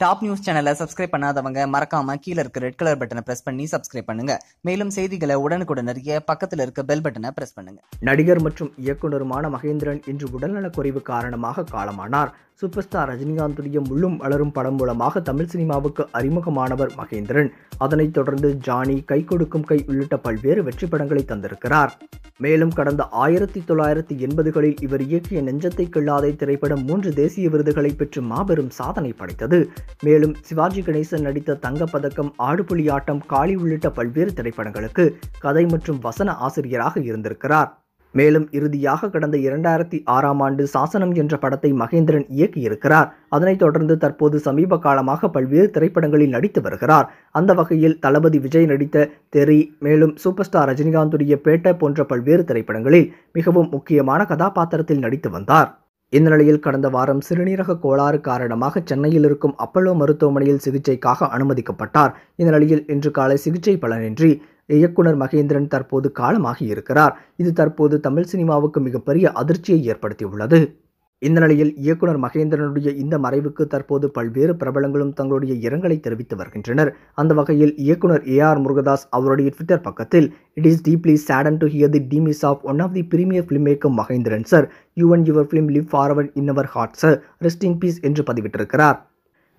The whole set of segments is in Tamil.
டாப் நியூஸ் சேனலை சப்ஸ்கிரைப் பண்ணாதவங்க மறக்காம கீழ இருக்க ரெட் கலர் பட்டனை பிரஸ் பண்ணி சப்ஸ்கிரைப் பண்ணுங்க. மேலும் செய்திகளை உடனுக்குடன் அறிய பக்கத்துல இருக்க பெல் பட்டனை பிரஸ் பண்ணுங்க. நடிகர் மற்றும் இயக்குனருமான மகேந்திரன் இன்று உடல்நலக்குறைவு காரணமாக காலமானார். சூப்பர் ஸ்டார் ரஜினிகாந்துடைய முள்ளும் வளரும் படம் மூலமாக தமிழ் சினிமாவுக்கு அறிமுகமானவர் மகேந்திரன். அதனைத் தொடர்ந்து ஜானி, கை கொடுக்கும் கை உள்ளிட்ட பல்வேறு வெற்றி படங்களை தந்திருக்கிறார். மேலும் கடந்த 1980களில் இவர் இயக்கிய நெஞ்சத்தை கிள்ளாதே திரைப்படம் 3 தேசிய விருதுகளை பெற்று மாபெரும் சாதனை படைத்தது. மேலும் சிவாஜி கணேசன் நடித்த தங்கப்பதக்கம், ஆடுபுலி ஆட்டம், காளி உள்ளிட்ட பல்வேறு திரைப்படங்களுக்கு கதை மற்றும் வசன ஆசிரியராக இருந்திருக்கிறார். மேலும் இறுதியாக கடந்த 2006ஆம் ஆண்டு சாசனம் என்ற படத்தை மகேந்திரன் இயக்கியிருக்கிறார். அதனைத் தொடர்ந்து தற்போது சமீப காலமாக பல்வேறு திரைப்படங்களில் நடித்து வருகிறார். அந்த வகையில் தளபதி விஜய் நடித்த தெறி, மேலும் சூப்பர் ஸ்டார் ரஜினிகாந்துடைய பேட்ட போன்ற பல்வேறு திரைப்படங்களில் மிகவும் முக்கியமான கதாபாத்திரத்தில் நடித்து வந்தார். இந்த நிலையில் கடந்த வாரம் சிறுநீரக கோளாறு காரணமாக சென்னையில் இருக்கும் அப்பல்லோ மருத்துவமனையில் சிகிச்சைக்காக அனுமதிக்கப்பட்டார். இந்த நிலையில் இன்று காலை சிகிச்சை பலனின்றி இயக்குனர் மகேந்திரன் தற்போது காலமாகி இருக்கிறார். இது தற்போது தமிழ் சினிமாவுக்கு மிகப்பெரிய அதிர்ச்சியை ஏற்படுத்தியுள்ளது. இந்த நிலையில் இயக்குனர் மகேந்திரனுடைய இந்த மறைவுக்கு தற்போது பல்வேறு பிரபலங்களும் தங்களுடைய இரங்கலை தெரிவித்து வருகின்றனர். அந்த வகையில் இயக்குனர் ஏஆர் முருகதாஸ் அவருடைய ட்விட்டர் பக்கத்தில் it is deeply saddened to hear the demise of one of the premier filmmaker Mahendran sir. You and your film live forever in our hearts sir. Rest in peace என்று பதிவிட்டிருக்கிறார்.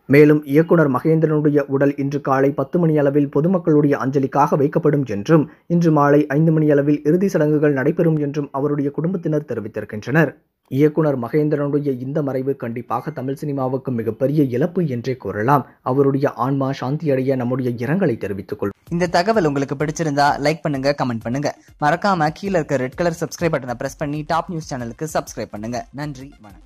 மேலும் இயக்குனர் மகேந்திரனுடைய உடல் இன்று காலை 10 மணி அளவில் பொதுமக்களுடைய அஞ்சலிக்காக வைக்கப்படும் என்றும் இன்று மாலை 5 மணி அளவில் இறுதி சடங்குகள் நடைபெறும் என்றும் அவருடைய குடும்பத்தினர் தெரிவித்திருக்கின்றனர். இயக்குனர் மகேந்திரனுடைய இந்த மறைவு கண்டிப்பாக தமிழ் சினிமாவுக்கு மிகப்பெரிய இழப்பு என்றே கூறலாம். அவருடைய ஆன்மா சாந்தியடைய நம்முடைய இரங்கலை தெரிவித்துக் கொள்வோம். இந்த தகவல் உங்களுக்கு பிடிச்சிருந்தா லைக் பண்ணுங்க, கமெண்ட் பண்ணுங்க. மறக்காம கீழ இருக்க ரெட் கலர் சப்ஸ்கிரைப் பட்டனை பிரஸ் பண்ணி டாப் நியூஸ் சேனலுக்கு சப்ஸ்கிரைப் பண்ணுங்க. நன்றி, வணக்கம்.